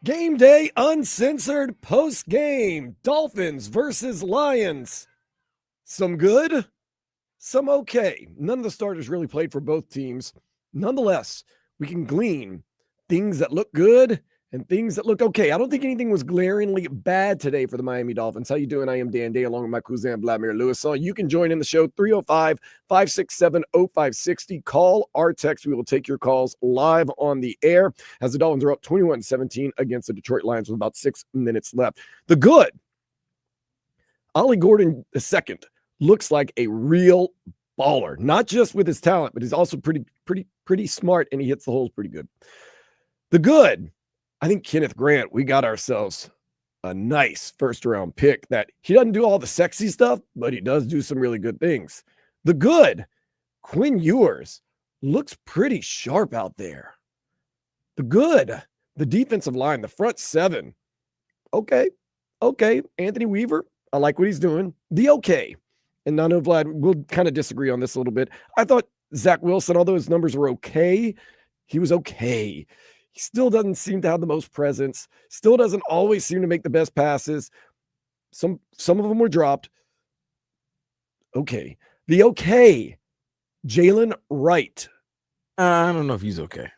Game day, uncensored, post-game. Dolphins versus Lions. Some good, some okay. None of the starters really played for both teams. Nonetheless, we can glean things that look good and things that look okay. I don't think anything was glaringly bad today for the Miami Dolphins. How you doing? I am Dan Day along with my cousin Vladimir Lewis. So you can join in the show 305-567-0560. Call or text. We will take your calls live on the air as the Dolphins are up 21-17 against the Detroit Lions with about 6 minutes left. The good, Ollie Gordon II looks like a real baller, not just with his talent, but he's also pretty smart, and he hits the holes pretty good. The good, I think Kenneth Grant, we got ourselves a nice first-round pick that he doesn't do all the sexy stuff, but he does do some really good things. The good, Quinn Ewers looks pretty sharp out there. The good, the defensive line, the front seven, okay. Anthony Weaver, I like what he's doing. The okay. And I know, Vlad, we'll kind of disagree on this a little bit. I thought Zach Wilson, although his numbers were okay, he was okay. He still doesn't seem to have the most presence, still doesn't always seem to make the best passes. Some of them were dropped. Okay. The okay, Jalen Wright. I don't know if he's okay.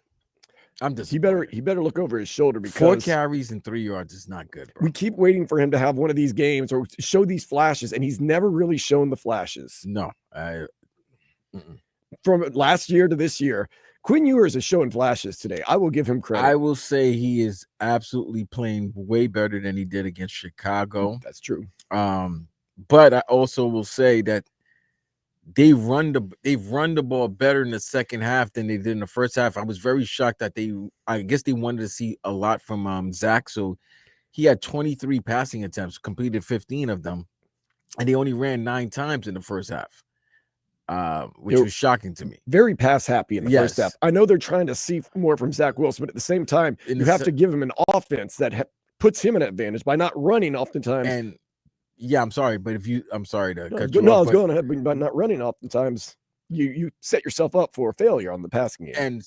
He better look over his shoulder because 4 carries and 3 yards is not good, bro. We keep waiting for him to have one of these games or show these flashes, and he's never really shown the flashes. No. From last year to this year, Quinn Ewers is showing flashes today. I will give him credit. I will say he is absolutely playing way better than he did against Chicago. That's true. But I also will say that they've run the ball better in the second half than they did in the first half. I was very shocked that I guess they wanted to see a lot from Zach. So he had 23 passing attempts, completed 15 of them, and they only ran 9 times in the first half. Which was shocking to me. Very pass happy in the first half. I know they're trying to see more from Zach Wilson, but at the same time, you have to give him an offense that puts him in an advantage by not running oftentimes. And I'm sorry, but I'm sorry to cut you off. I was but, going ahead, but by not running oftentimes, you set yourself up for a failure on the passing game. And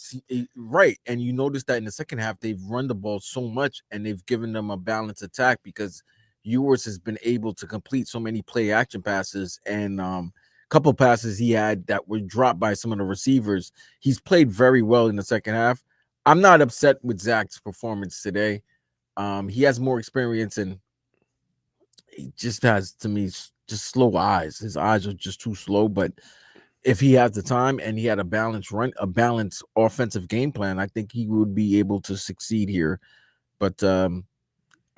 right, and you notice that in the second half they've run the ball so much, and they've given them a balanced attack because Ewers has been able to complete so many play action passes and couple passes he had that were dropped by some of the receivers. He's played very well in the second half. I'm not upset with Zach's performance today. He has more experience and he just has, to me, just slow eyes. His eyes are just too slow. But if he has the time and he had a balanced offensive game plan, I think he would be able to succeed here. But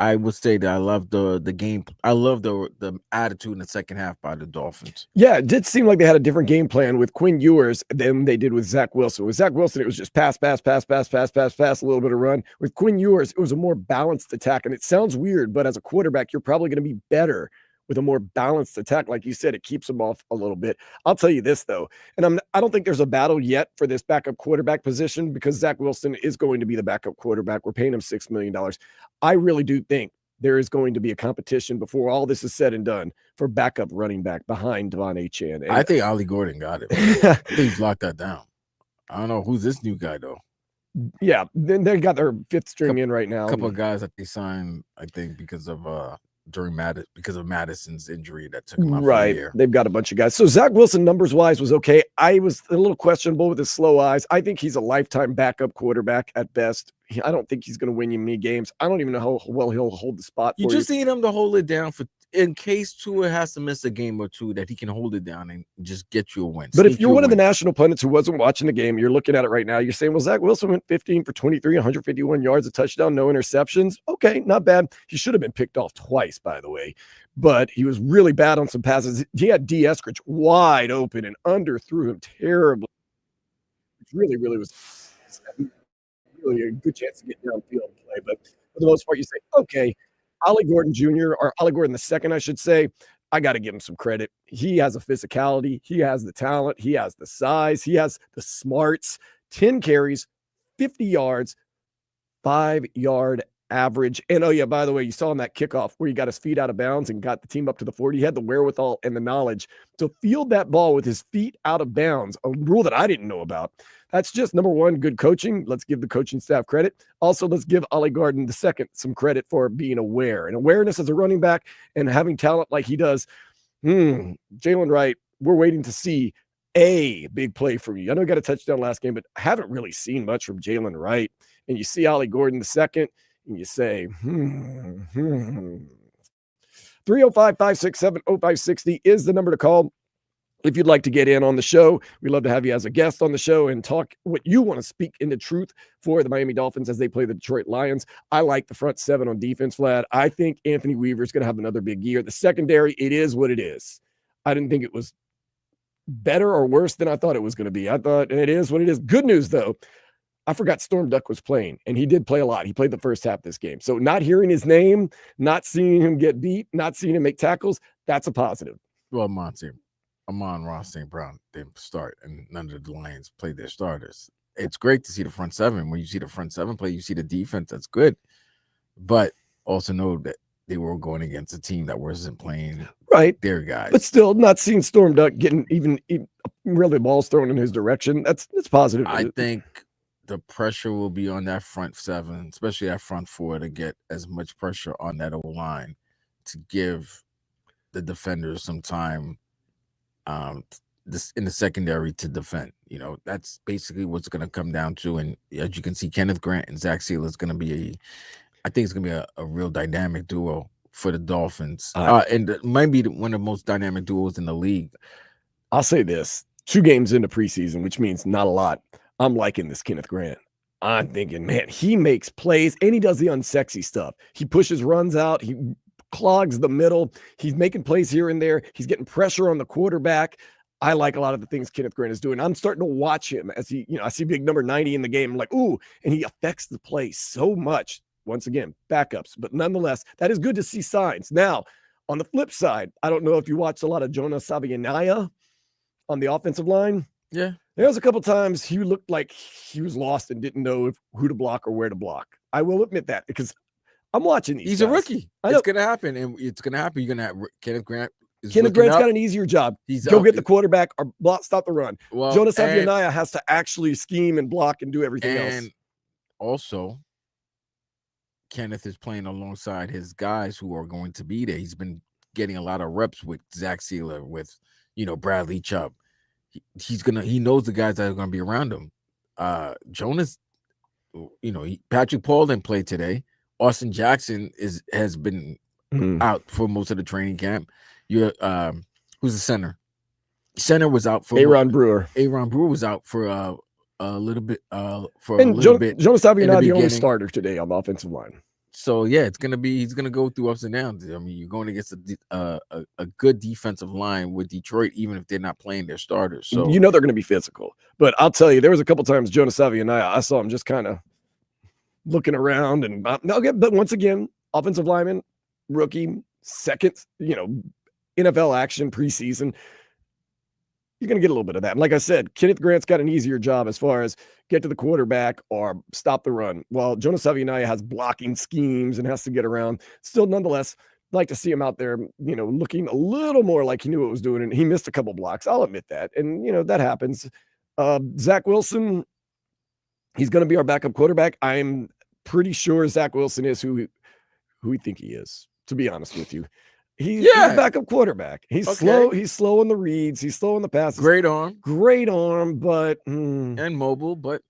I would say that I love the game. I love the attitude in the second half by the Dolphins. Yeah, it did seem like they had a different game plan with Quinn Ewers than they did with Zach Wilson. With Zach Wilson, it was just pass, a little bit of run. With Quinn Ewers, it was a more balanced attack. And it sounds weird, but as a quarterback, you're probably going to be better with a more balanced attack. Like you said, it keeps them off a little bit. I'll tell you this, though, and I don't think there's a battle yet for this backup quarterback position because Zach Wilson is going to be the backup quarterback. We're paying him $6 million. I really do think there is going to be a competition before all this is said and done for backup running back behind Devon Achane. And I think Ollie Gordon got it. I think he's locked that down. I don't know who's this new guy, though. Yeah, then they got their 5th string in right now. A couple of guys that they signed, I think, because of Madison's injury that took him out for the year. They've got a bunch of guys. So Zach Wilson, numbers-wise, was okay. I was a little questionable with his slow eyes. I think he's a lifetime backup quarterback at best. I don't think he's going to win you many games. I don't even know how well he'll hold the spot for you. You just need him to hold it down in case Tua has to miss a game or two, that he can hold it down and just get you a win. But if you're one of the national pundits who wasn't watching the game, you're looking at it right now, you're saying, well, Zach Wilson went 15 for 23, 151 yards, a touchdown, no interceptions. Okay, not bad. He should have been picked off twice, by the way. But he was really bad on some passes. He had D. Eskridge wide open and underthrew him terribly. Which really was really a good chance to get downfield and play. But for the most part, you say, okay, Ollie Gordon Jr. or Ollie Gordon II, I should say, I got to give him some credit. He has a physicality. He has the talent. He has the size. He has the smarts. 10 carries, 50 yards, 5-yard average. And, oh, yeah, by the way, you saw in that kickoff where he got his feet out of bounds and got the team up to the 40. He had the wherewithal and the knowledge to field that ball with his feet out of bounds, a rule that I didn't know about. That's just number one, good coaching. Let's give the coaching staff credit. Also, let's give Ollie Garden II some credit for being aware. And awareness as a running back and having talent like he does. Jalen Wright, we're waiting to see a big play from you. I know he got a touchdown last game, but I haven't really seen much from Jalen Wright. And you see Ollie Gordon II, and you say, 305-567-0560 is the number to call. If you'd like to get in on the show, we'd love to have you as a guest on the show and talk what you want to speak into truth for the Miami Dolphins as they play the Detroit Lions. I like the front seven on defense, Vlad. I think Anthony Weaver is going to have another big year. The secondary, it is what it is. I didn't think it was better or worse than I thought it was going to be. I thought it is what it is. Good news, though. I forgot Storm Duck was playing, and he did play a lot. He played the first half of this game. So not hearing his name, not seeing him get beat, not seeing him make tackles, that's a positive. Well, Amon-Ra St. Brown didn't start, and none of the Lions played their starters. It's great to see the front seven. When you see the front seven play, you see the defense. That's good. But also know that they were going against a team that wasn't playing their guys. But still, not seeing Storm Duck getting even really balls thrown in his direction, that's positive. I think the pressure will be on that front seven, especially that front four, to get as much pressure on that O-line to give the defenders some time this in the secondary to defend. That's basically what's going to come down to. And as you can see, Kenneth Grant and Zach Sealer is going to be I think it's going to be a real dynamic duo for the Dolphins. And it might be one of the most dynamic duos in the league. I'll say this, 2 games into preseason, which means not a lot. I'm liking this Kenneth Grant. I'm thinking, man, he makes plays and he does the unsexy stuff. He pushes runs out. He clogs the middle. He's making plays here and there. He's getting pressure on the quarterback. I like a lot of the things Kenneth Grant is doing. I'm starting to watch him as he, I see big number 90 in the game. I'm like, ooh, and he affects the play so much. Once again, backups, but nonetheless, that is good to see signs. Now, on the flip side, I don't know if you watched a lot of Jonah Savianaya on the offensive line. Yeah. There was a couple times he looked like he was lost and didn't know who to block or where to block. I will admit that because I'm watching these He's guys. a rookie. It's going to happen, and it's going to happen. You're going to have Kenneth Grant. Kenneth Grant's got an easier job. Go get the quarterback or stop the run. Well, Jonah Savianaya has to actually scheme and block and do everything else. And also, Kenneth is playing alongside his guys who are going to be there. He's been getting a lot of reps with Zach Sealer, with Bradley Chubb. He knows the guys that are going to be around him. Jonas, Patrick Paul didn't play today. Austin Jackson has been out for most of the training camp. Who's the center? Center was out for Aaron Brewer. Aaron Brewer was out for a little bit. Jonas Savianaya, the only starter today on the offensive line. So yeah, he's gonna go through ups and downs. I mean, you're going against a good defensive line with Detroit, even if they're not playing their starters. So they're going to be physical. But I'll tell you, there was a couple times Jonah Savianaya, I saw him just kind of looking around and but once again, offensive lineman, rookie, second, NFL action preseason. You're going to get a little bit of that. And like I said, Kenneth Grant's got an easier job as far as get to the quarterback or stop the run. While Jonah Savianaya has blocking schemes and has to get around. Still, nonetheless, like to see him out there, looking a little more like he knew what he was doing. And he missed a couple blocks. I'll admit that. And, that happens. Zach Wilson, he's going to be our backup quarterback. I'm pretty sure Zach Wilson is who we think he is, to be honest with you. He's a backup quarterback. He's slow. He's slow in the reads. He's slow in the passes. Great arm, but and mobile. But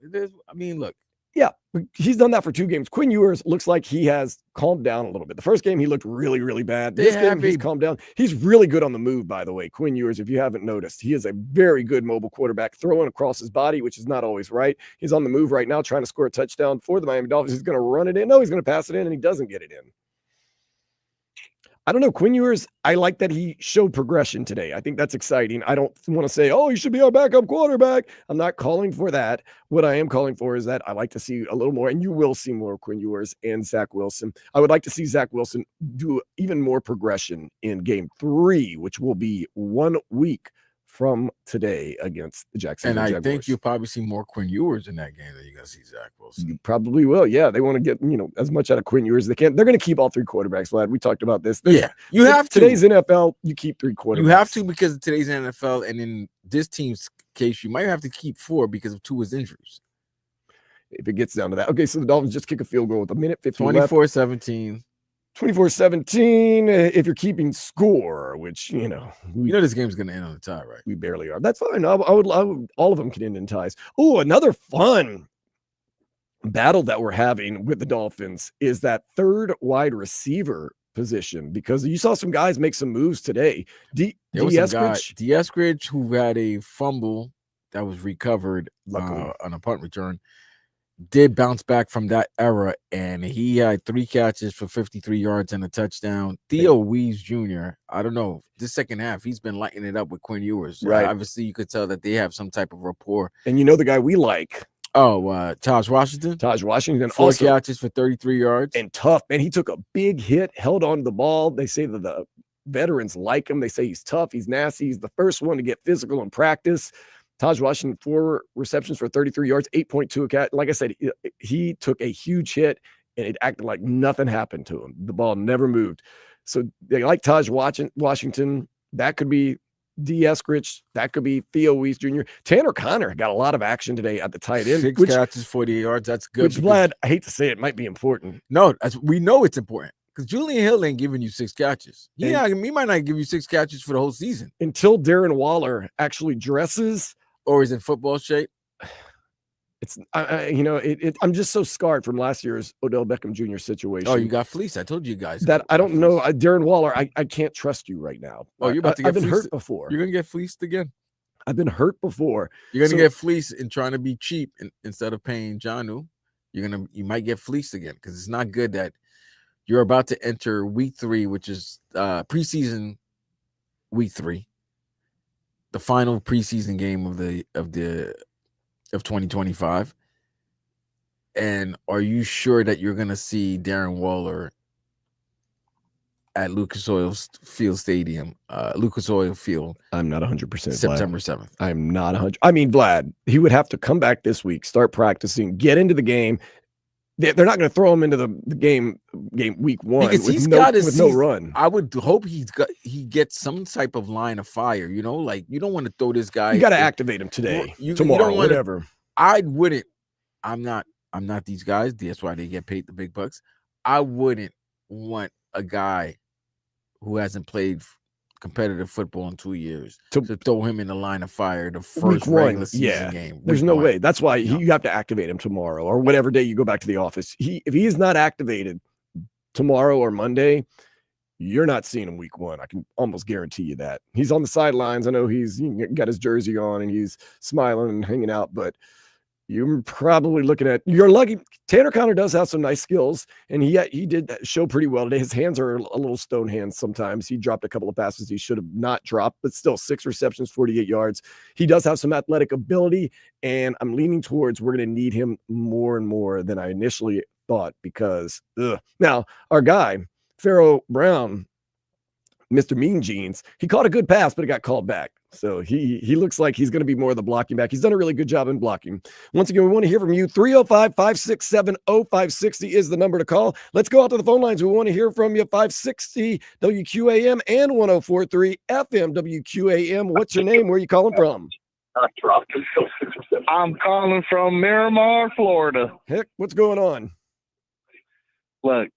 look. Yeah, he's done that for 2 games. Quinn Ewers looks like he has calmed down a little bit. The first game he looked really, really bad. This game he's calmed down. He's really good on the move, by the way. Quinn Ewers, if you haven't noticed, he is a very good mobile quarterback, throwing across his body, which is not always right. He's on the move right now, trying to score a touchdown for the Miami Dolphins. He's going to run it in. No, he's going to pass it in, and he doesn't get it in. I don't know. Quinn Ewers, I like that he showed progression today. I think that's exciting. I don't want to say, he should be our backup quarterback. I'm not calling for that. What I am calling for is that I like to see a little more, and you will see more Quinn Ewers and Zach Wilson. I would like to see Zach Wilson do even more progression in game 3, which will be 1 week from today against the Jacksonville Jaguars. And I think you'll probably see more Quinn Ewers in that game than you're going to see Zach Wilson. You probably will. Yeah, they want to get as much out of Quinn Ewers as they can. They're going to keep all 3 quarterbacks, Vlad. We talked about this. You have to. Today's NFL, you keep 3 quarterbacks. You have to, because of today's NFL and in this team's case, you might have to keep 4 because of Tua's injuries. If it gets down to that. Okay, so the Dolphins just kick a field goal with 1:50 left. 24-17. 24-17. If you're keeping score, which, you know this game's going to end on a tie, right? We barely are. That's fine. I would all of them can end in ties. Oh, another fun battle that we're having with the Dolphins is that third wide receiver position, because you saw some guys make some moves today. D. Eskridge, who had a fumble that was recovered on a punt return, did bounce back from that era, and he had 3 catches for 53 yards and a touchdown. Theo Wees Jr., I don't know, this second half, he's been lighting it up with Quinn Ewers. Right. Obviously, you could tell that they have some type of rapport. And you know the guy we like. Oh, Taj Washington. 4 catches for 33 yards. And tough, man. He took a big hit, held on to the ball. They say that the veterans like him. They say he's tough, he's nasty. He's the first one to get physical in practice. Taj Washington, 4 receptions for 33 yards, 8.2 a catch. Like I said, he took a huge hit, and it acted like nothing happened to him. The ball never moved. So they like Taj Washington. That could be D. Eskridge. That could be Theo Wees Jr. Tanner Connor got a lot of action today at the tight end. 6 catches, 48 yards. That's good. Which, Vlad, I hate to say it, might be important. No, we know it's important. Because Julian Hill ain't giving you 6 catches. He might not give you 6 catches for the whole season. Until Darren Waller actually dresses or is in football shape. It's I'm just so scarred from last year's Odell Beckham Jr. situation. Oh, you got fleeced. I told you guys that. I don't know. Darren Waller, I can't trust you right now. Oh, you're about to get I've been fleeced. Hurt before. You're going to get fleeced again. I've been hurt before. You're going to get fleeced in trying to be cheap instead of paying Jonnu. You might get fleeced again because it's not good that you're about to enter week 3, which is preseason week 3, the final preseason game of 2025. And are you sure that you're going to see Darren Waller at Lucas Oil Field Stadium, Lucas Oil Field? I'm not 100%. September 7th. I'm not 100. I mean, Vlad, he would have to come back this week, start practicing, get into the game. They're not going to throw him into the game week 1 because with no run. I would hope he gets some type of line of fire. Like you don't want to throw this guy. You got to activate him today, tomorrow, whatever. I wouldn't. I'm not these guys. That's why they get paid the big bucks. I wouldn't want a guy who hasn't played competitive football in 2 years to throw him in the line of fire the first regular season game. There's no way. That's why you have to activate him tomorrow or whatever day you go back to the office. If he is not activated tomorrow or Monday, you're not seeing him week 1. I can almost guarantee you that. He's on the sidelines. I know he's got his jersey on and he's smiling and hanging out, but you're probably looking at, you're lucky. Tanner Connor does have some nice skills, and he did show pretty well today. His hands are a little stone hands sometimes. He dropped a couple of passes he should have not dropped, but still 6 receptions, 48 yards. He does have some athletic ability, and I'm leaning towards we're going to need him more and more than I initially thought because, Now, our guy, Pharaoh Brown, Mr. Mean Jeans, he caught a good pass, but it got called back. So he looks like he's going to be more of the blocking back. He's done a really good job in blocking. Once again, we want to hear from you. 305-567-0560 is the number to call. Let's go out to the phone lines. We want to hear from you. 560 WQAM and 104.3 FM WQAM. What's your name? Where are you calling from? I'm calling from Miramar, Florida. Heck, what's going on? Look,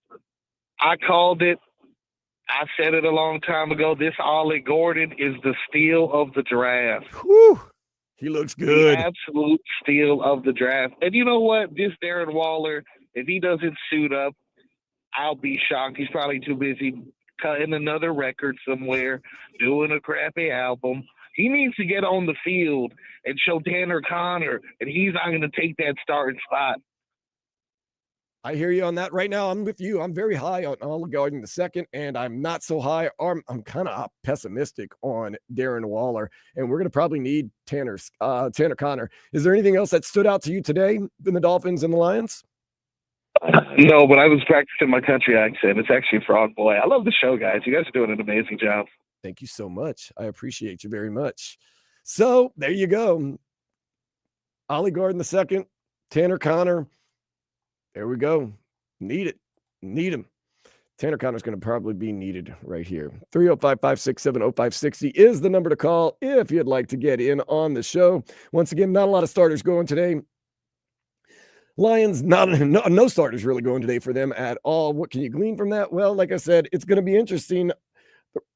I called it. I said it a long time ago. This Ollie Gordon is the steal of the draft. Whew. He looks good. The absolute steal of the draft. And you know what? This Darren Waller, if he doesn't suit up, I'll be shocked. He's probably too busy cutting another record somewhere, doing a crappy album. He needs to get on the field and show Tanner Connor, and he's not going to take that starting spot. I hear you on that. Right now, I'm with you. I'm very high on Olive Garden the second, and I'm not so high. I'm kind of pessimistic on Darren Waller, and we're going to probably need Tanner Connor. Is there anything else that stood out to you today in the Dolphins and the Lions? No, but I was practicing my country accent. It's actually Frog Boy. I love the show, guys. You guys are doing an amazing job. Thank you so much. I appreciate you very much. So there you go. Ollie Garden the second, Tanner Connor. There we go. Need it. Need him. Tanner Connor's going to probably be needed right here. 305-567-0560 is the number to call if you'd like to get in on the show. Once again, not a lot of starters going today. Lions, no starters really going today for them at all. What can you glean from that? Well, like I said, it's going to be interesting.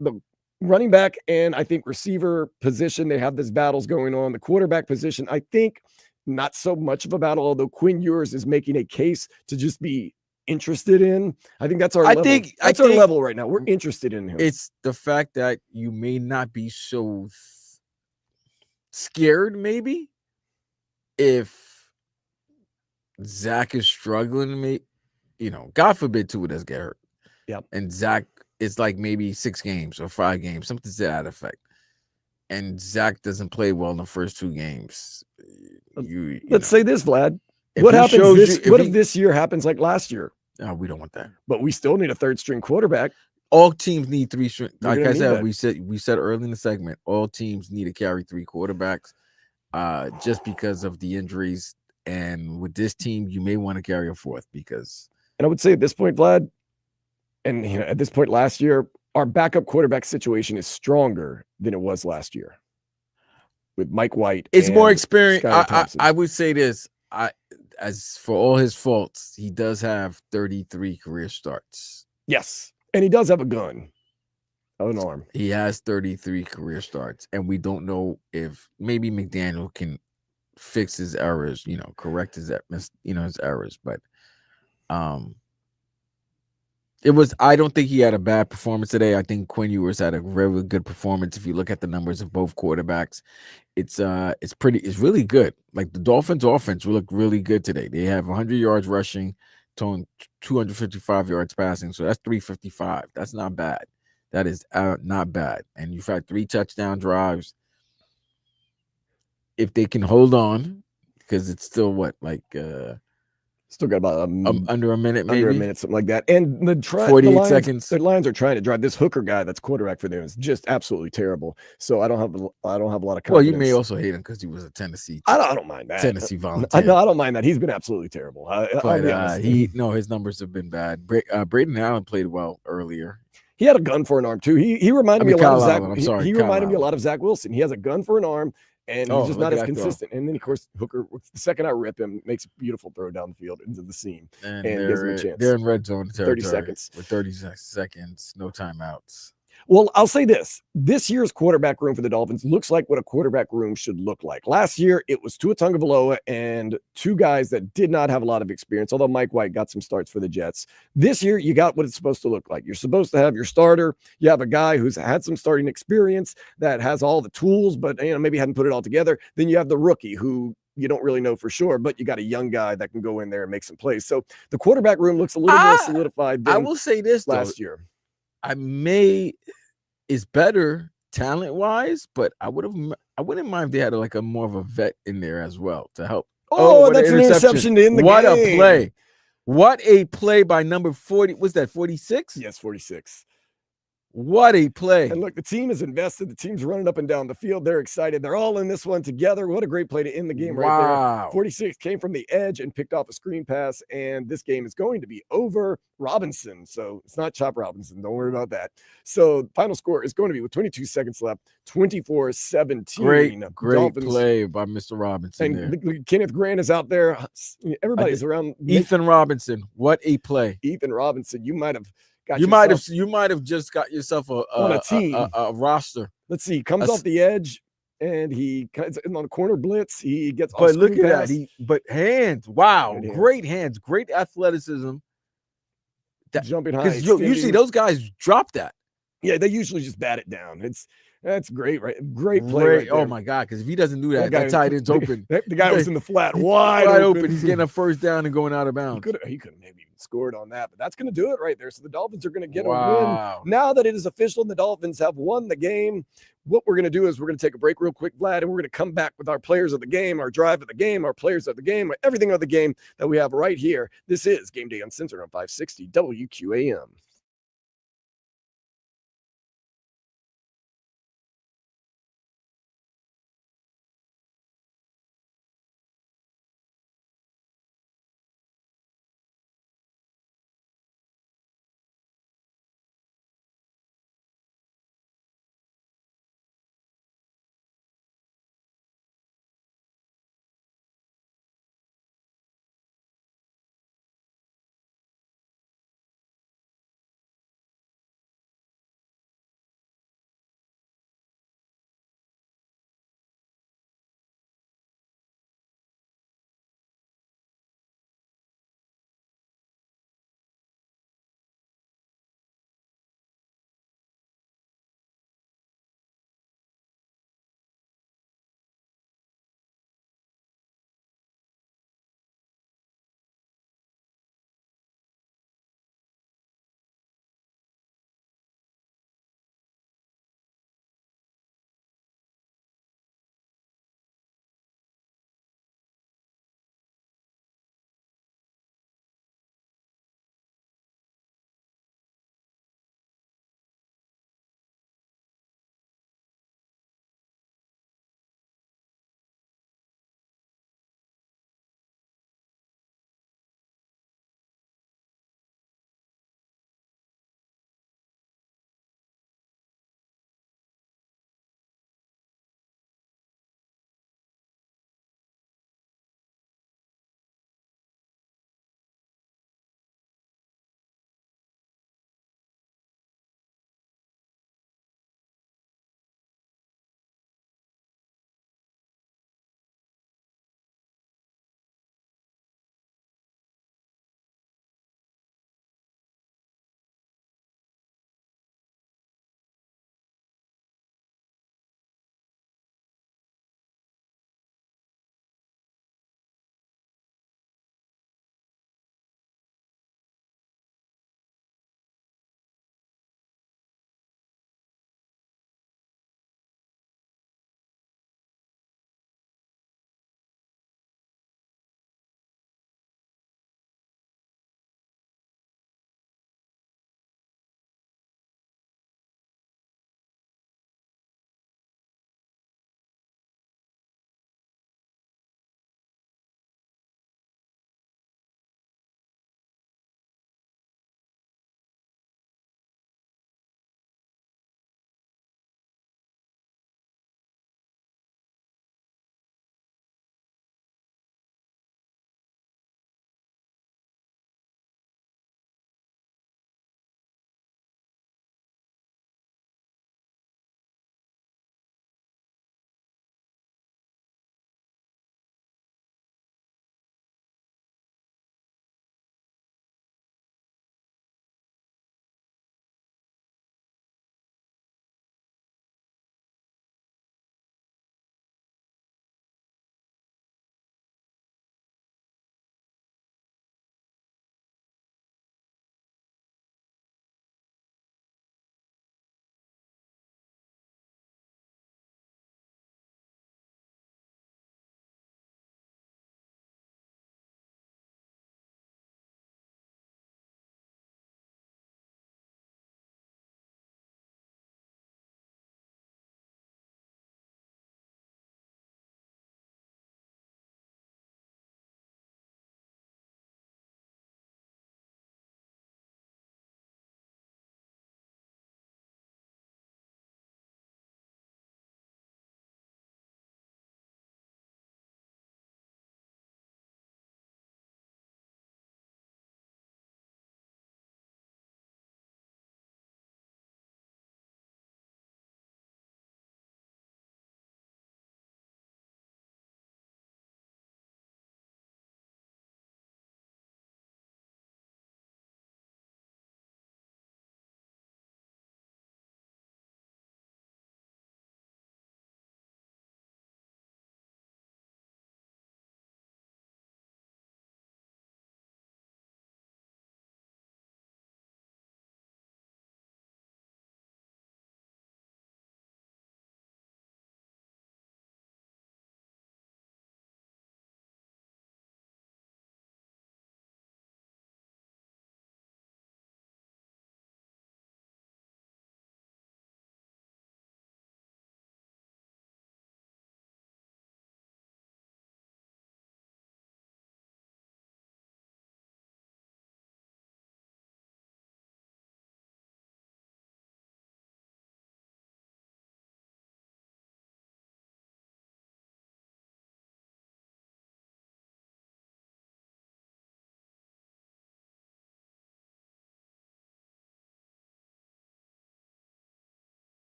The running back and I think receiver position, they have these battles going on. The quarterback position, I think not so much of a battle, although Quinn Ewers is making a case to just be interested in. I think that's our level. That's our level right now. We're interested in him. It's the fact that you may not be so scared, maybe, if Zach is struggling, God forbid two of us get hurt. Yep. And Zach is like maybe 6 games or 5 games, something to that effect. And Zach doesn't play well in the first 2 games. Let's say this, Vlad. What happens if this year happens like last year? No, we don't want that. But we still need a 3rd string quarterback. All teams need 3 string. Like I said, that. we said early in the segment, all teams need to carry 3 quarterbacks, just because of the injuries. And with this team, you may want to carry a 4th because. And I would say at this point, Vlad, and at this point last year, our backup quarterback situation is stronger than it was last year. With Mike White, it's more experience. I would say this. As for all his faults, he does have 33 career starts. Yes, and he does have a gun, an arm. He has 33 career starts, and we don't know if maybe McDaniel can fix his errors, correct his errors. But I don't think he had a bad performance today. I think Quinn Ewers had a really good performance. If you look at the numbers of both quarterbacks, it's really good. Like the Dolphins offense looked really good today. They have 100 yards rushing, 255 yards passing. So that's 355. That's not bad. That is not bad. And you've had 3 touchdown drives. If they can hold on, because it's still still got about under a minute, maybe under a minute, something like that. And the 48 seconds. The Lions are trying to drive. This Hooker guy that's quarterback for them is just absolutely terrible. So I don't have a lot of confidence. Well, you may also hate him because he was a Tennessee. I don't mind that. Tennessee volunteer. I don't mind that. He's been absolutely terrible. But his numbers have been bad. Braden Allen played well earlier. He had a gun for an arm too. He reminded me a lot of Zach. I'm sorry. He reminded me a lot of Zach Wilson. He has a gun for an arm. And he's just not as consistent. And then, of course, Hooker, the second I rip him, makes a beautiful throw down the field into the seam and gives him a chance. They're in red zone territory 30 seconds. With 30 seconds, no timeouts. Well, I'll say this year's quarterback room for the Dolphins looks like what a quarterback room should look like. Last year, it was Tua Tagovailoa and 2 guys that did not have a lot of experience, although Mike White got some starts for the Jets. This year, you got what it's supposed to look like. You're supposed to have your starter. You have a guy who's had some starting experience that has all the tools, but maybe hadn't put it all together. Then you have the rookie who you don't really know for sure, but you got a young guy that can go in there and make some plays. So the quarterback room looks a little more solidified than I will say this last year. Is better talent wise, but I wouldn't mind if they had a more of a vet in there as well to help. Oh, that's an interception in the game. What a play. What a play by number 40. Was that 46? Yes, 46. What a play. And look, the team is invested. The team's running up and down the field. They're excited. They're all in this one together. What a great play to end the game right there. 46 came from the edge and picked off a screen pass, and this game is going to be over. Robinson. So it's not Chop Robinson. Don't worry about that. So final score is going to be with 22 seconds left, 24-17. Great Dolphins. Play by Mr. Robinson. And Kenneth Grant is out there. Everybody's around. Ethan Robinson. What a play. Ethan Robinson. You might have just got yourself on a team, a roster. Let's see. Comes off the edge, and he comes in on a corner blitz. He gets. But look at that. But hands. Wow. Great hands. Great athleticism. Jumping high. Usually those guys drop that. Yeah, they usually just bat it down. That's great, right? Great play. Right oh my God! Because if he doesn't do that, that tight end's open. The guy was in the flat, wide open. He's getting a first down and going out of bounds. He could have maybe even scored on that, but that's going to do it right there. So the Dolphins are going to get a win. Now that it is official and the Dolphins have won the game, what we're going to do is we're going to take a break real quick, Vlad, and we're going to come back with our players of the game, our drive of the game, our players of the game, everything of the game that we have right here. This is Game Day Uncensored on 560 WQAM.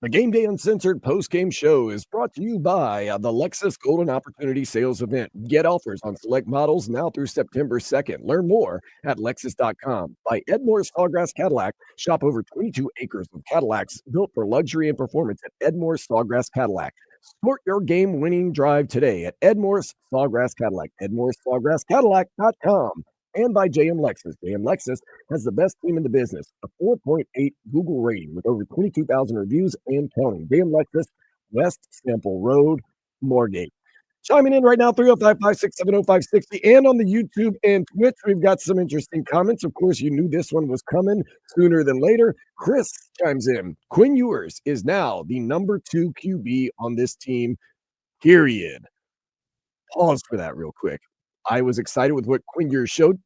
The Game Day Uncensored post-game show is brought to you by the Lexus Golden Opportunity Sales Event. Get offers on select models now through September 2nd. Learn more at Lexus.com. By Edmore's Sawgrass Cadillac. Shop over 22 acres of Cadillacs built for luxury and performance at Edmore's Sawgrass Cadillac. Sport your game-winning drive today at Edmore's Sawgrass Cadillac. Edmore's SawgrassCadillac.com. And by JM Lexus. JM Lexus has the best team in the business, a 4.8 Google rating with over 22,000 reviews and counting. JM Lexus, West Sample Road, Moorgate. Chiming in right now, 305-567-0560. And on the YouTube and Twitch, we've got some interesting comments. Of course, you knew this one was coming sooner than later. Chris chimes in. Quinn Ewers is now the number 2 QB on this team, period. Pause for that real quick. I was excited with what Quinn Ewers showed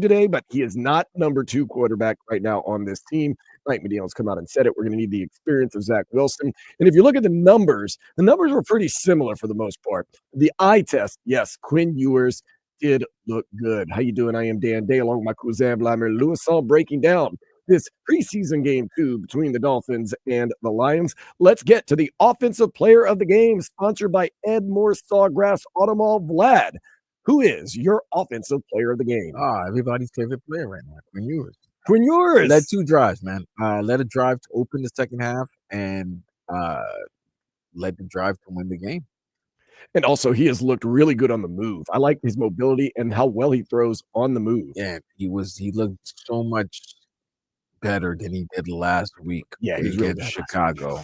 today, but he is not number 2 quarterback right now on this team. Mike McDaniel's come out and said it. We're going to need the experience of Zach Wilson. And if you look at the numbers were pretty similar for the most part. The eye test, yes, Quinn Ewers did look good. How you doing? I am Dan Day along with my cousin Vladimir Lewisson breaking down this preseason game 2 between the Dolphins and the Lions. Let's get to the offensive player of the game, sponsored by Edmore Sawgrass Automall. Vlad, who is your offensive player of the game? Everybody's favorite player right now, Quinn Ewers. Quinn Ewers led 2 drives, man. Led a drive to open the second half and led the drive to win the game. And also, he has looked really good on the move. I like his mobility and how well he throws on the move. Yeah, he looked so much better than he did last week. Yeah, he's really against Chicago.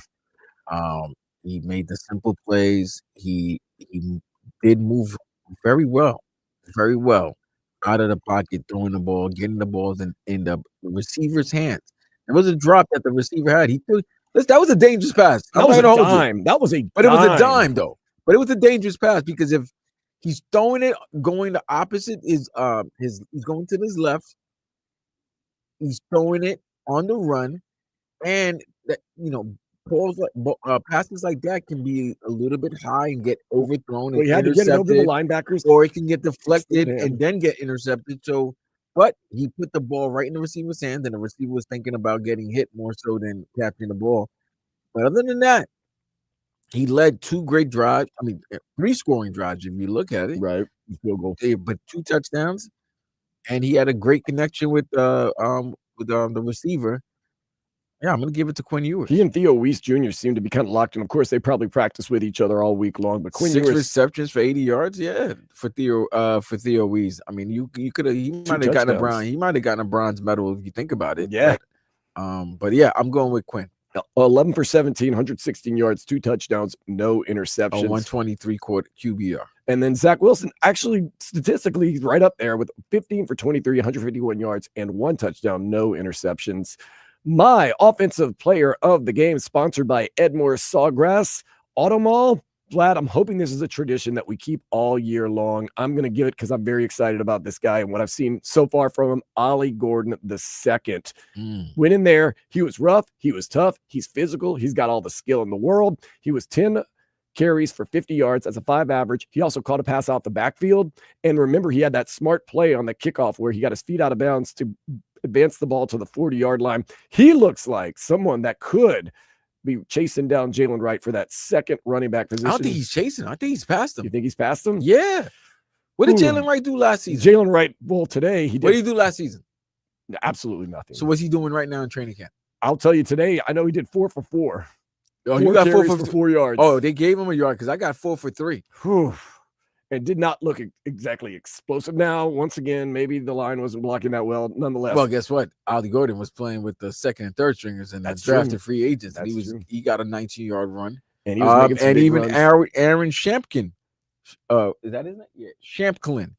He made the simple plays. He did move very well out of the pocket, throwing the ball, getting the balls in the receiver's hands. There was a drop that the receiver had. That was a dangerous pass. That was a dime. It was a dime, though. But it was a dangerous pass because if he's throwing it, going the opposite he's going to his left. He's throwing it on the run, and that passes like that can be a little bit high and get overthrown. He had to get it over the linebackers, or it can get deflected and then get intercepted. So, but he put the ball right in the receiver's hands, and the receiver was thinking about getting hit more so than catching the ball. But other than that, he led 2 great drives. 3 scoring drives if you look at it. Right, field goal, but 2 touchdowns, and he had a great connection with the receiver. Yeah, I'm going to give it to Quinn Ewers. He and Theo Weiss Jr. seem to be kind of locked in. Of course, they probably practice with each other all week long. But Quinn 6 Ewers, receptions for 80 yards, yeah, for Theo Weiss. He might have gotten a bronze medal if you think about it. Yeah. But yeah, I'm going with Quinn. 11 for 17, 116 yards, 2 touchdowns, no interceptions. 123 QBR. And then Zach Wilson, actually, statistically, he's right up there with 15 for 23, 151 yards, and 1 touchdown, no interceptions. My offensive player of the game, sponsored by Edmore Sawgrass Automall. Vlad, I'm hoping this is a tradition that we keep all year long. I'm going to give it because I'm very excited about this guy and what I've seen so far from him. Ollie Gordon II. Went in there. He was rough. He was tough. He's physical. He's got all the skill in the world. He was 10 carries for 50 yards as a 5 average. He also caught a pass out the backfield. And remember, he had that smart play on the kickoff where he got his feet out of bounds to advance the ball to the 40-yard line. He looks like someone that could be chasing down Jalen Wright for that second running back position. I don't think he's chasing. I think he's past him. You think he's past him? Yeah. What did Jalen Wright do last season? Jalen Wright, well, today he did. What did he do last season? Absolutely nothing. So what's he doing right now in training camp? I'll tell you today, I know he did 4 for 4. Oh, you got 4 for 4 yards. Oh, they gave him a yard because I got 4 for 3. Whew. It did not look exactly explosive. Now, once again, maybe the line wasn't blocking that well. Nonetheless, well, guess what? Ollie Gordon was playing with the second and third stringers and that's drafted free agents. And he got a 19-yard run. And he was making some big runs. Aaron Shampkin, is that his name? Yeah, Shampklin.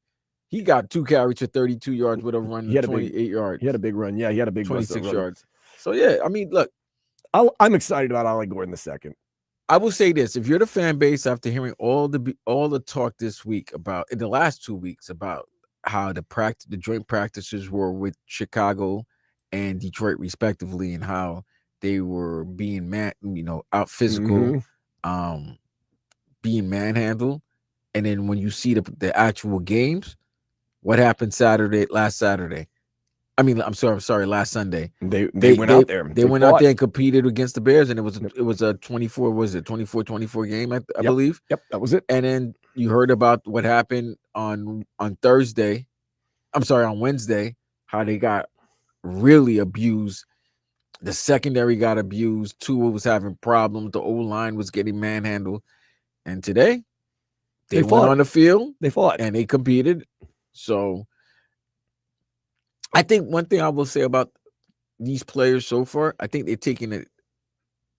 He got 2 carries for 32 yards with a run. He had 28 yards. He had a big run. Yeah, he had a big 26 yards. So yeah, look, I'm excited about Ollie Gordon II. I will say this: if you're the fan base, after hearing all the talk this week about in the last 2 weeks about how the joint practices were with Chicago and Detroit respectively, and how they were being out physical, being manhandled, and then when you see the actual games, what happened last Saturday? I'm sorry. Last Sunday, They went out there. They went out fought. there and competed against the Bears, and it was a 24 game, I believe. Yep, that was it. And then you heard about what happened on Thursday. I'm sorry, on Wednesday, how they got really abused. The secondary got abused. Tua was having problems. The O-line was getting manhandled. And today, they went fought. on the field. They fought. And they competed. So I think one thing I will say about these players so far, I think they're taking it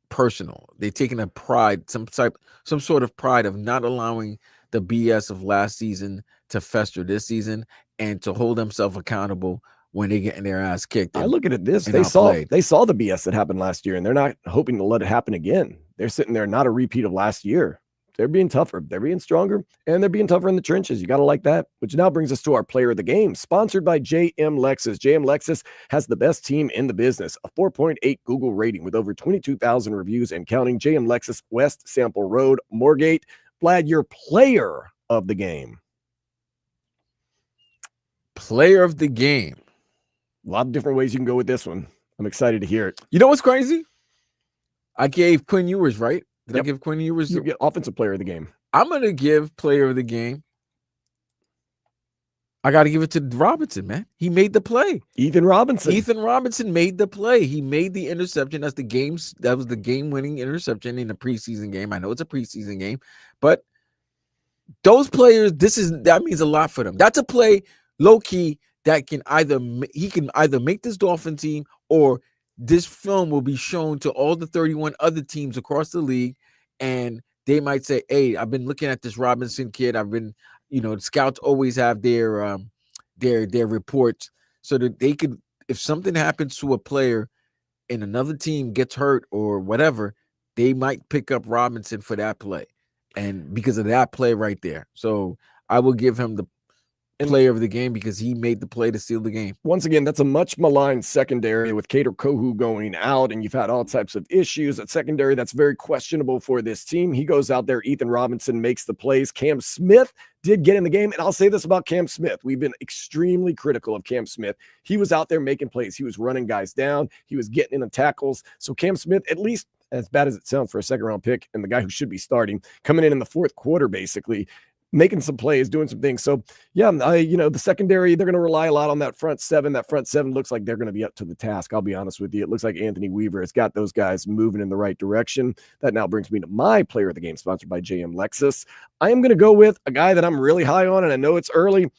personal. They're taking a pride, some sort of pride of not allowing the BS of last season to fester this season and to hold themselves accountable when they're getting their ass kicked. I look at it this: they saw the BS that happened last year, and they're not hoping to let it happen again. They're sitting there, not a repeat of last year. They're being tougher, they're being stronger, and they're being tougher in the trenches. You got to like that. Which now brings us to our player of the game, sponsored by JM Lexus. JM Lexus has the best team in the business, a 4.8 Google rating with over 22,000 reviews and counting. JM Lexus, West Sample Road, Moorgate. Vlad, your player of the game. Player of the game. A lot of different ways you can go with this one. I'm excited to hear it. You know what's crazy? I gave Quinn Ewers, right? Did I give Quinn Ewers? You get offensive player of the game. I'm going to give player of the game. I got to give it to Robinson, man. He made the play. Ethan Robinson made the play. He made the interception. That was the game-winning interception in the preseason game. I know it's a preseason game, but those players, that means a lot for them. That's a play low-key that can either make this Dolphin team, or this film will be shown to all the 31 other teams across the league, and they might say, hey, I've been looking at this Robinson kid. I've been, the scouts always have their reports so that they could, if something happens to a player and another team gets hurt or whatever, they might pick up Robinson for that play. And because of that play right there. So I will give him the player of the game because he made the play to seal the game. Once again, that's a much maligned secondary with Kader Kohu going out, and you've had all types of issues at secondary. That's very questionable for this team. He goes out there. Ethan Robinson makes the plays. Cam Smith did get in the game, and I'll say this about Cam Smith. We've been extremely critical of Cam Smith. He was out there making plays. He was running guys down. He was getting in the tackles. So Cam Smith, at least as bad as it sounds for a second-round pick and the guy who should be starting, coming in the fourth quarter, basically, making some plays, doing some things. So yeah, the secondary, they're going to rely a lot on that front seven. That front seven looks like they're going to be up to the task. I'll be honest with you. It looks like Anthony Weaver has got those guys moving in the right direction. That now brings me to my player of the game, sponsored by JM Lexus. I am going to go with a guy that I'm really high on, and I know it's early.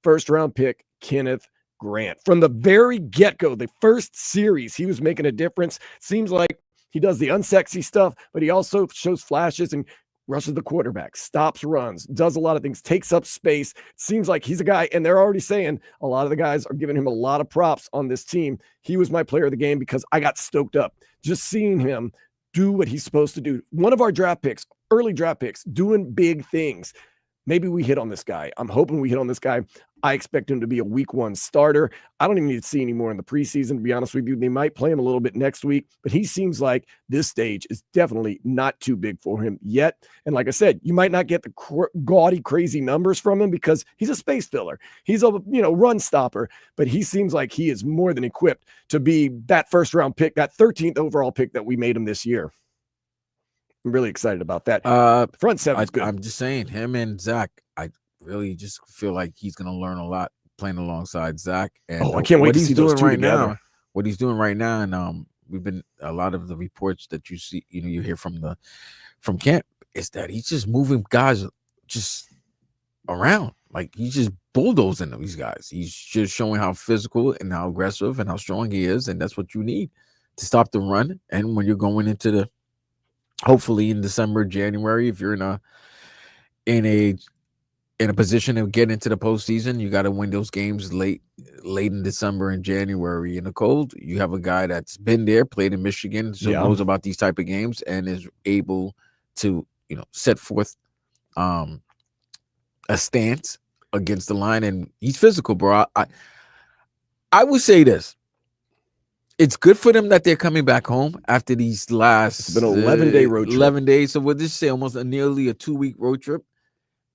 First round pick, Kenneth Grant. From the very get-go, the first series, he was making a difference. Seems like he does the unsexy stuff, but he also shows flashes and rushes the quarterback, stops runs, does a lot of things, takes up space. Seems like he's a guy, and they're already saying a lot of the guys are giving him a lot of props on this team. He was my player of the game because I got stoked up just seeing him do what he's supposed to do. One of our draft picks, early draft picks, doing big things. Maybe we hit on this guy. I'm hoping we hit on this guy. I expect him to be a week one starter. I don't even need to see any more in the preseason, to be honest with you. They might play him a little bit next week, but he seems like this stage is definitely not too big for him yet. And like I said, you might not get the gaudy, crazy numbers from him because he's a space filler. He's a run stopper, but he seems like he is more than equipped to be that first round pick, that 13th overall pick that we made him this year. I'm really excited about that. Front seven's good. I'm just saying, him and Zach, I really just feel like he's going to learn a lot playing alongside Zach. And I can't wait to see those two together. Now, what he's doing right now, and we've been a lot of the reports that you see, you hear from camp, is that he's just moving guys just around. Like he's just bulldozing these guys. He's just showing how physical and how aggressive and how strong he is, and that's what you need to stop the run. And when you're going into hopefully in December, January, if you're in a position to get into the postseason, you got to win those games late in December and January in the cold. You have a guy that's been there, played in Michigan, so knows about these type of games and is able to, set forth a stance against the line. And he's physical, bro. I would say this. It's good for them that they're coming back home after these last. It's been an 11-day road trip. 11 days. So we'll just say almost nearly a 2-week road trip.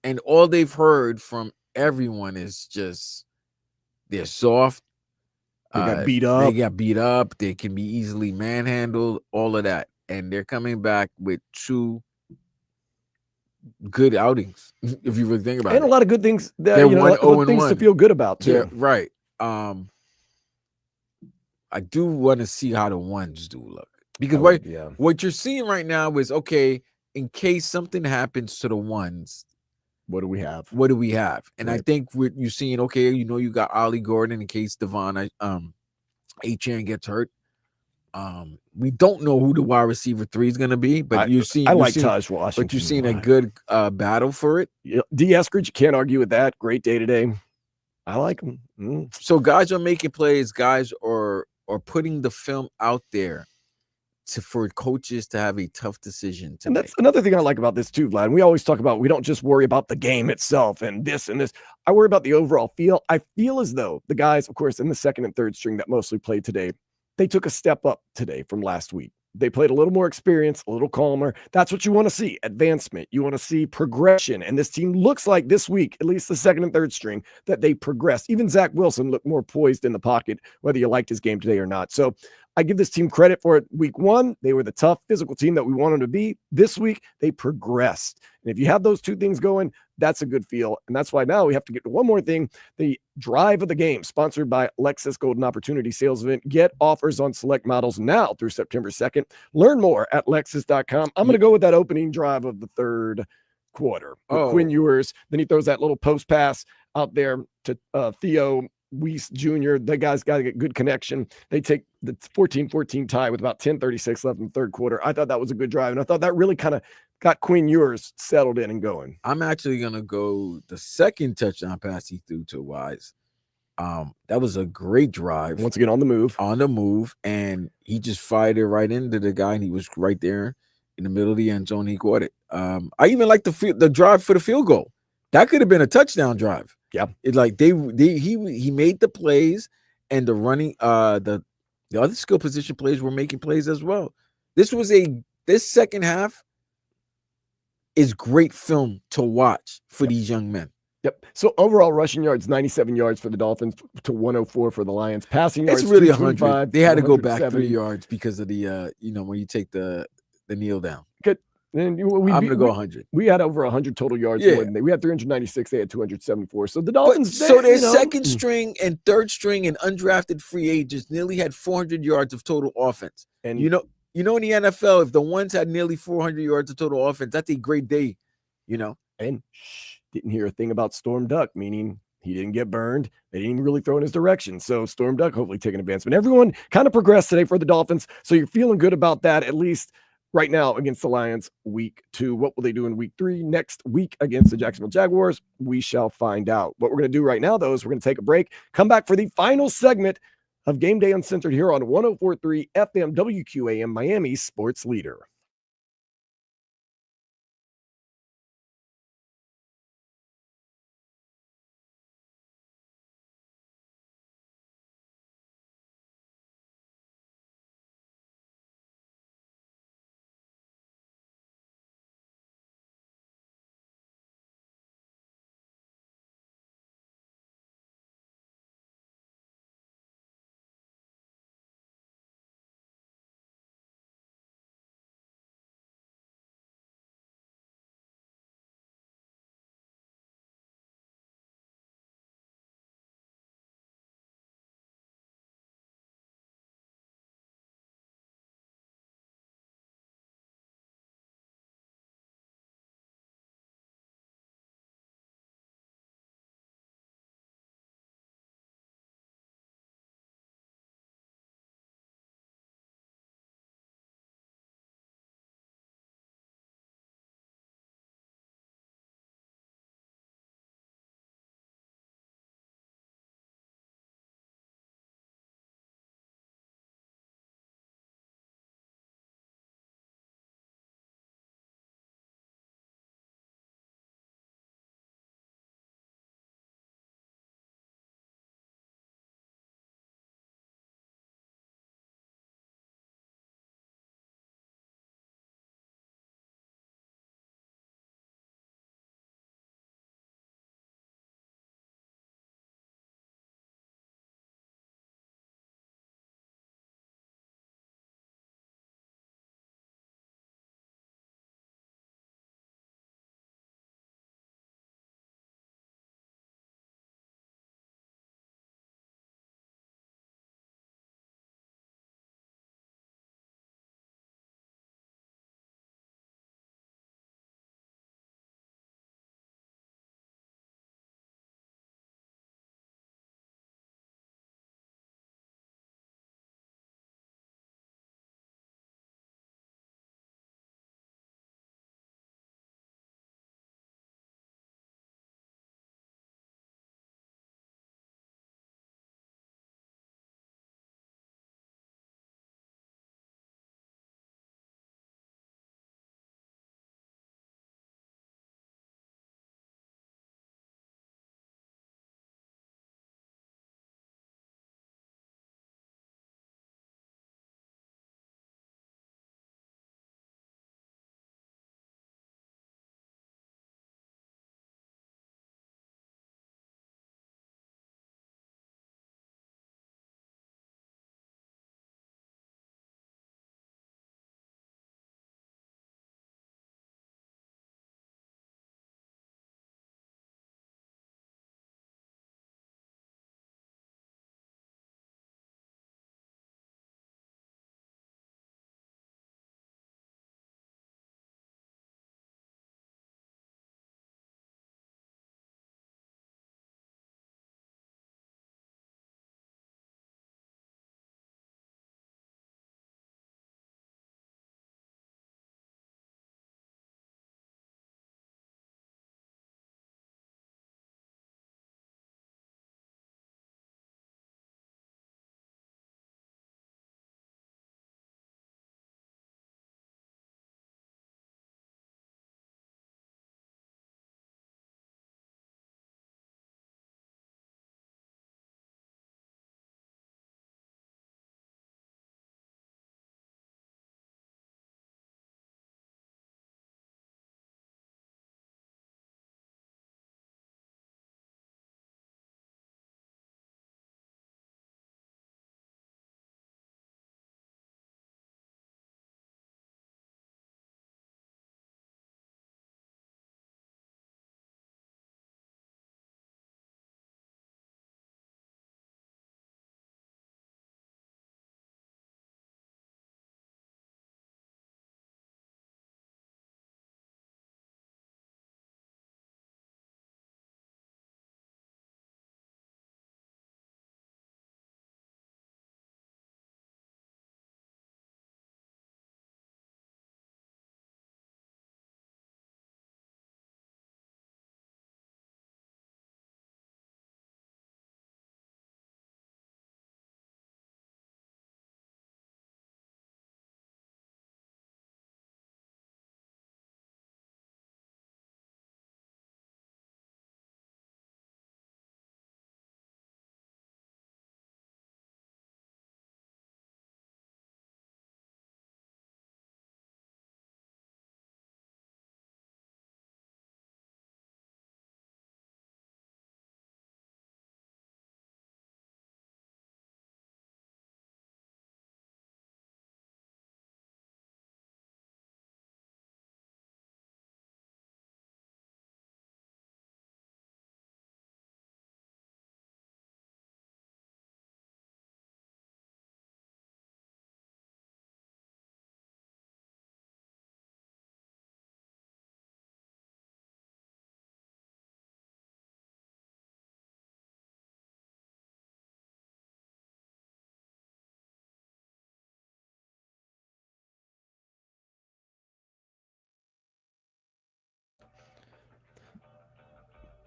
And all they've heard from everyone is just they're soft. They got beat They up. got beat up. They can be easily manhandled. All of that, and they're coming back with 2 good outings. If you really think about And it, a lot of good things that they're you know, 1-0 things to 1. feel good about They're too. right. I do want to see how the ones do look, because what you're seeing right now is, okay, in case something happens to the ones, What do we have? And I think what you're seeing, okay, you got Ollie Gordon in case Devon Achane gets hurt. We don't know who the wide receiver 3 is going to be, but I like Taj Washington. But you're seeing a good battle for it. D. Eskridge, you can't argue with that. Great day today. I like him. So guys are making plays. Guys are putting the film out there for coaches to have a tough decision to And make. that's another thing I like about this too, Vlad. And we always talk about, we don't just worry about the game itself and this and this. I worry about the overall feel. I feel as though the guys, of course, in the second and third string that mostly played today, they took a step up today from last week. They played a little more experience, a little calmer. That's what you want to see. Advancement. You want to see progression. And this team looks like this week, at least the second and third string, that they progressed. Even Zach Wilson looked more poised in the pocket, whether you liked his game today or not. So I give this team credit for it. Week 1, they were the tough physical team that we want them to be. This week, they progressed. And if you have those 2 things going, that's a good feel. And that's why now we have to get to one more thing. The drive of the game, sponsored by Lexus Golden Opportunity Sales Event. Get offers on select models now through September 2nd. Learn more at Lexus.com. I'm going to go with that opening drive of the third quarter with Quinn Ewers. Then he throws that little post pass out there to Theo Weiss Jr. The guy's got to get good connection. They take the 14-14 tie with about 10:36 left in the third quarter. I thought that was a good drive, and I thought that really kind of got Quinn Ewers settled in and going. I'm actually gonna go the second touchdown pass he threw to Wise. That was a great drive. Once again, on the move, and he just fired it right into the guy, and he was right there in the middle of the end zone. He caught it. I even like the drive for the field goal. That could have been a touchdown drive. Yeah, it's like he made the plays, and the running the other skill position players were making plays as well. This second half is great film to watch for these young men. Yep. So overall rushing yards, 97 yards for the Dolphins to 104 for the Lions. Passing yards, it's really 100. They had to go back 3 yards because of the when you take the kneel down. Good. And I'm gonna go 100. We had over 100 total yards. Yeah. More than we had 396. They had 274. So the Dolphins. Their second string and third string and undrafted free agents nearly had 400 yards of total offense. And in the NFL, if the ones had nearly 400 yards of total offense, that's a great day. And didn't hear a thing about Storm Duck, meaning he didn't get burned. They didn't even really throw in his direction. So Storm Duck hopefully taking advancement. Everyone kind of progressed today for the Dolphins. So you're feeling good about that, at least right now against the Lions week 2. What will they do in week 3? Next week against the Jacksonville Jaguars? We shall find out. What we're going to do right now, though, is we're going to take a break, come back for the final segment of Game Day Uncensored here on 104.3 FM WQAM, Miami's sports leader.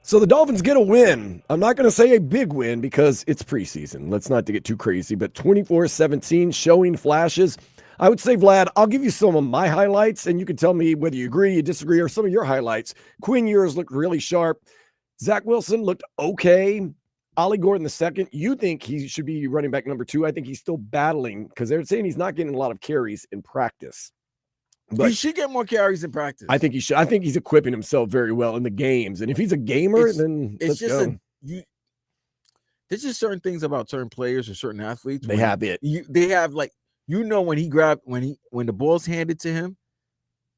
So the Dolphins get a win. I'm not going to say a big win because it's preseason. Let's not get too crazy, but 24-17, showing flashes. I would say, Vlad, I'll give you some of my highlights, and you can tell me whether you agree, you disagree, or some of your highlights. Quinn Ewers looked really sharp. Zach Wilson looked okay. Ollie Gordon II, you think he should be running back number 2. I think he's still battling because they're saying he's not getting a lot of carries in practice. But he should get more carries in practice. I think he should. I think he's equipping himself very well in the games. And if he's a gamer, then it's just go. There's just certain things about certain players or certain athletes. They have it. They have like, when the ball's handed to him,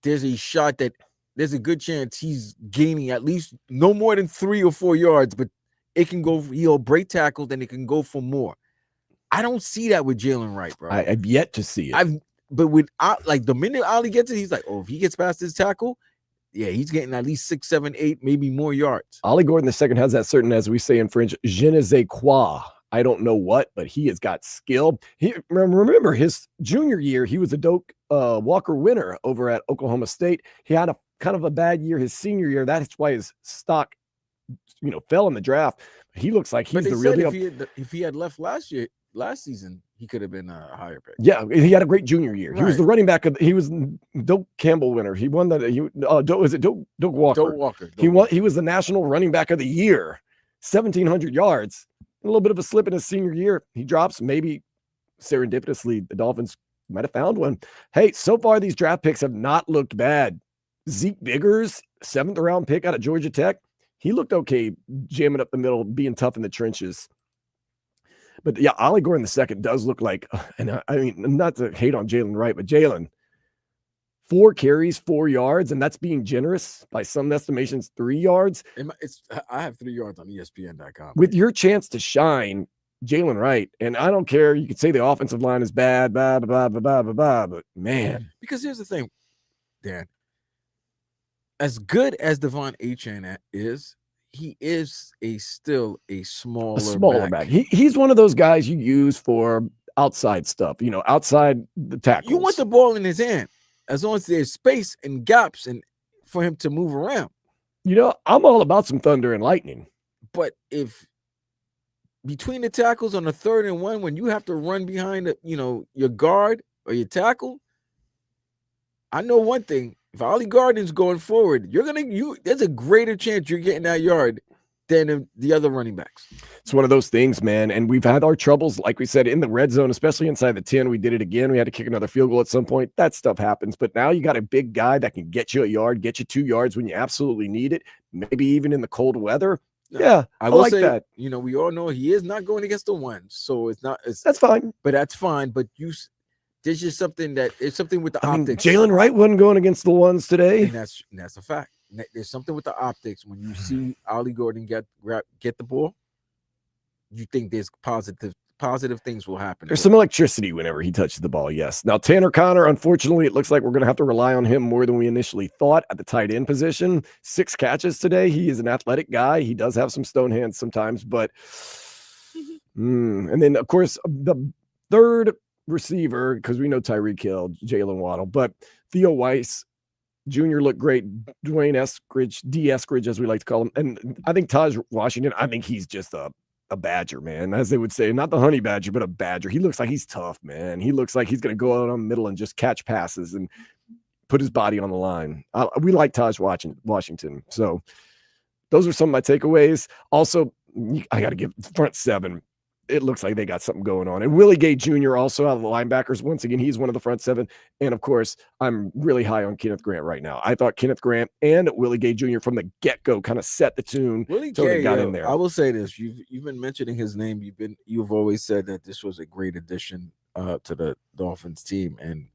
there's a shot that there's a good chance he's gaining at least no more than 3 or 4 yards, but it can go, he'll break tackles and it can go for more. I don't see that with Jalen Wright, bro. I've yet to see it. But with like the minute Ollie gets it, he's like, oh, if he gets past his tackle, yeah, he's getting at least 6, 7, 8, maybe more yards. Ollie Gordon II has that certain, as we say in French, je ne sais quoi. I don't know what, but he has got skill. Remember his junior year, he was a Doak Walker winner over at Oklahoma State. He had a kind of a bad year his senior year. That's why his stock, fell in the draft. He looks like he's the real deal. If he had left last season, he could have been a higher pick. Yeah, he had a great junior year. Right. He was the running back he was Doak Campbell winner. He won that. Was it Doak Walker? Doak Walker. He was the national running back of the year, 1,700 yards. A little bit of a slip in his senior year. He drops, maybe serendipitously, the Dolphins might have found one. Hey, so far these draft picks have not looked bad. Zeke Biggers, 7th round pick out of Georgia Tech. He looked okay, jamming up the middle, being tough in the trenches. But yeah, Ollie Gordon II does look like, and I mean, not to hate on Jalen Wright, but Jalen, 4 carries, 4 yards, and that's being generous. By some estimations, 3 yards. I have 3 yards on ESPN.com. With your chance to shine, Jalen Wright, and I don't care, you could say the offensive line is bad, blah, blah, blah, blah, blah, blah, but man. Because here's the thing, Dan. As good as Devon Achane is, he is still a smaller back. He's one of those guys you use for outside stuff, outside the tackles. You want the ball in his hand as long as there's space and gaps and for him to move around. I'm all about some thunder and lightning. But if between the tackles on a 3rd and 1, when you have to run behind your guard or your tackle, I know one thing. If Ollie Gordon's going forward, there's a greater chance you're getting that yard than the other running backs. It's one of those things, man. And we've had our troubles, like we said, in the red zone, especially inside the 10. We did it again. We had to kick another field goal at some point. That stuff happens. But now you got a big guy that can get you a yard, get you 2 yards when you absolutely need it, maybe even in the cold weather. Yeah, I will like say that. We all know he is not going against the ones, so that's fine. But that's fine. But there's just something with the optics. Jalen Wright wasn't going against the ones today. And that's a fact. There's something with the optics. When you see Ollie Gordon get the ball, you think there's positive things will happen. There's some electricity whenever he touches the ball, yes. Now, Tanner Conner, unfortunately, it looks like we're going to have to rely on him more than we initially thought at the tight end position. 6 catches today. He is an athletic guy. He does have some stone hands sometimes, but and then, of course, the third receiver, because we know Tyreek Hill, Jalen Waddle, but Theo Weiss Jr. looked great. Dwayne Eskridge, D. Eskridge, as we like to call him. And I think Taj Washington, I think he's just a badger, man, as they would say, not the honey badger, but a badger. He looks like he's tough, man. He looks like he's going to go out on the middle and just catch passes and put his body on the line. We like Taj Washington. So those are some of my takeaways. Also, I got to give front 7. It looks like they got something going on. And Willie Gay Jr. also out of the linebackers. Once again, he's one of the front 7. And of course, I'm really high on Kenneth Grant right now. I thought Kenneth Grant and Willie Gay Jr. from the get-go kind of set the tune. Willie Gay got in there. I will say this: you've been mentioning his name. You've always said that this was a great addition to the Dolphins team. And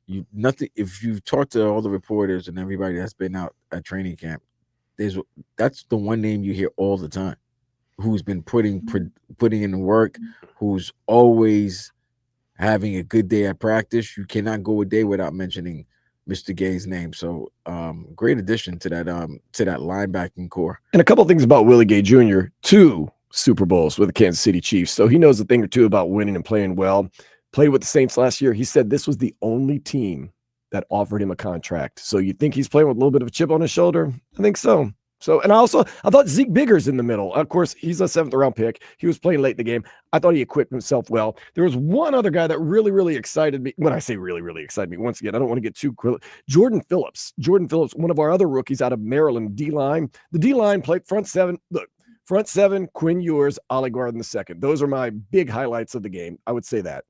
if you've talked to all the reporters and everybody that's been out at training camp, that's the one name you hear all the time. Who's been putting in the work, who's always having a good day at practice. You cannot go a day without mentioning Mr. Gay's name. So great addition to that linebacking core. And a couple of things about Willie Gay Jr. 2 Super Bowls with the Kansas City Chiefs. So he knows a thing or two about winning and playing well. Played with the Saints last year. He said this was the only team that offered him a contract. So you think he's playing with a little bit of a chip on his shoulder? I think so. So, and I thought Zeke Biggers in the middle. Of course, he's a 7th round pick. He was playing late in the game. I thought he equipped himself well. There was one other guy that really, really excited me. When I say really, really excited me, once again, I don't want to get too quick. Jordan Phillips, one of our other rookies out of Maryland, D-line. The D-line played front 7. Look, front 7, Quinn Ewers, Ollie Gardner II. Those are my big highlights of the game. I would say that.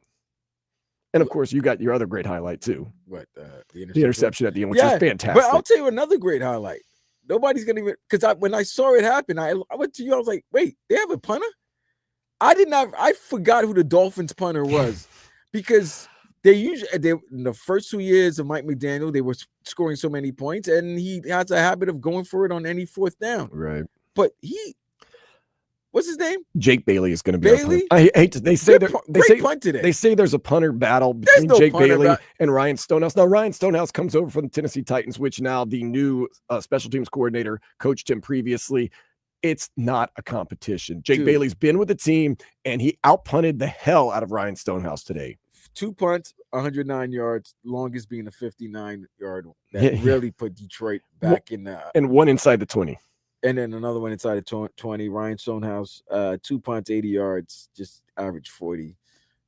And of course, you got your other great highlight too. What the interception at the end, which is fantastic. But I'll tell you another great highlight. Nobody's gonna even because when I saw it happen, I went to you. I was like, wait, they have a punter? I forgot who the Dolphins punter was because they in the first 2 years of Mike McDaniel, they were scoring so many points, and he has a habit of going for it on any 4th down. Right. But what's his name? Jake Bailey is going to be. Bailey. I hate to. They say there's a punter battle between Jake Bailey and Ryan Stonehouse. Now Ryan Stonehouse comes over from the Tennessee Titans, which now the new special teams coordinator coached him previously. It's not a competition. Jake Bailey's been with the team, and he outpunted the hell out of Ryan Stonehouse today. 2 punts, 109 yards, longest being a 59-yard that really put Detroit back in the and one inside the 20. And then another one inside the 20. Ryan Stonehouse, 2 punts, 80 yards, just average 40.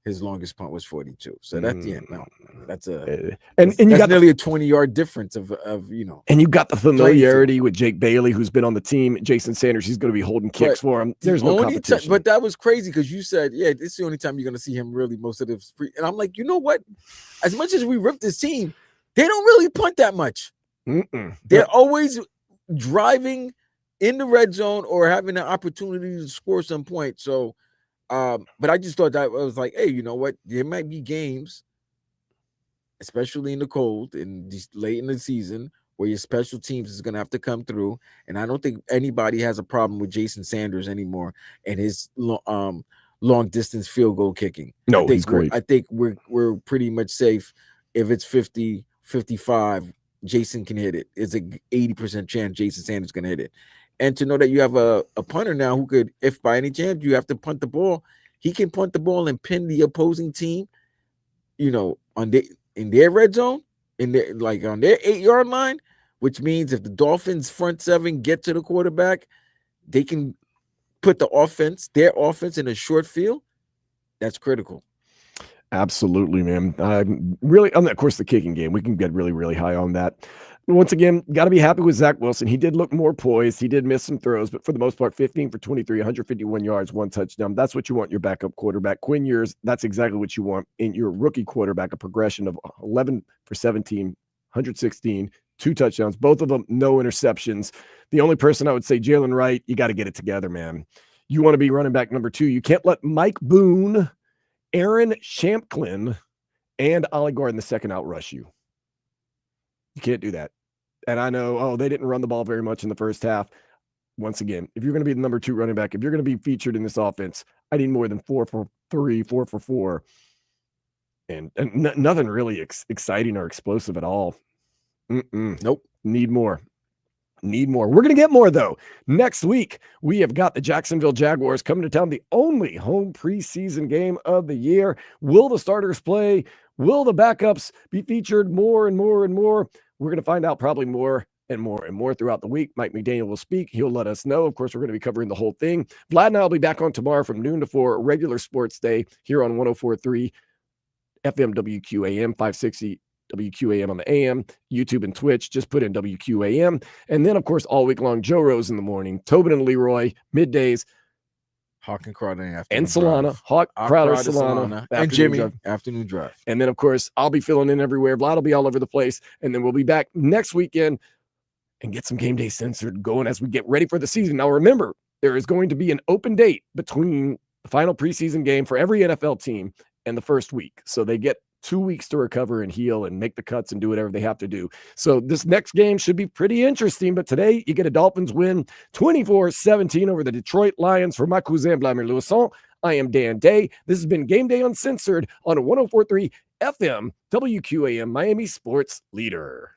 His longest punt was 42. So that's the end. No, that's you got nearly a 20-yard difference of. And you got the familiarity with Jake Bailey, who's been on the team. Jason Sanders, he's going to be holding kicks for him. There's no competition. But that was crazy because you said, yeah, this is the only time you're going to see him really most of the. And I'm like, you know what? As much as we ripped this team, they don't really punt that much. They're always driving in the red zone or having an opportunity to score some point. So, but I just thought that I was like, hey, you know what? There might be games, especially in the cold and late in the season, where your special teams is going to have to come through. And I don't think anybody has a problem with Jason Sanders anymore and his long distance field goal kicking. No, he's great. I think we're pretty much safe. If it's 50, 55, Jason can hit it. It's an 80% chance Jason Sanders can hit it. And to know that you have a punter now who could, if by any chance you have to punt the ball, he can punt the ball and pin the opposing team, in their red zone, on their 8-yard line, which means if the Dolphins front 7 get to the quarterback, they can put their offense in a short field. That's critical. Absolutely, man. Of course, the kicking game, we can get really, really high on that. Once again, got to be happy with Zach Wilson. He did look more poised. He did miss some throws, but for the most part, 15 for 23, 151 yards, 1 touchdown. That's what you want your backup quarterback. Quinn Ewers, that's exactly what you want in your rookie quarterback, a progression of 11 for 17, 116, 2 touchdowns, both of them no interceptions. The only person I would say, Jalen Wright, you got to get it together, man. You want to be running back number 2. You can't let Mike Boone, Aaron Shamklin, and Ollie Gardner II outrush you. You can't do that. And I know, they didn't run the ball very much in the first half. Once again, if you're going to be the number 2 running back, if you're going to be featured in this offense, I need more than 4 for 3, 4 for 4. And nothing really exciting or explosive at all. Nope. Need more. We're going to get more, though. Next week, we have got the Jacksonville Jaguars coming to town, the only home preseason game of the year. Will the starters play? Will the backups be featured more and more and more? We're going to find out probably more and more and more throughout the week. Mike McDaniel will speak. He'll let us know. Of course, we're going to be covering the whole thing. Vlad and I will be back on tomorrow from noon to 4, regular sports day here on 104.3 FM WQAM, 560 WQAM on the AM, YouTube and Twitch. Just put in WQAM. And then, of course, all week long, Joe Rose in the morning, Tobin and Leroy, middays, Hawk and Crowder in and Solana, Hawk, Crowder, Solana, and Jimmy, afternoon drive. And then, of course, I'll be filling in everywhere. Vlad will be all over the place. And then we'll be back next weekend and get some Game Day Censored going as we get ready for the season. Now, remember, there is going to be an open date between the final preseason game for every NFL team and the first week. So they get 2 weeks to recover and heal and make the cuts and do whatever they have to do. So this next game should be pretty interesting. But today you get a Dolphins win 24-17 over the Detroit Lions. For my cousin Vladimir Louison, I am Dan Day. This has been Game Day Uncensored on 104.3 FM WQAM, Miami Sports Leader.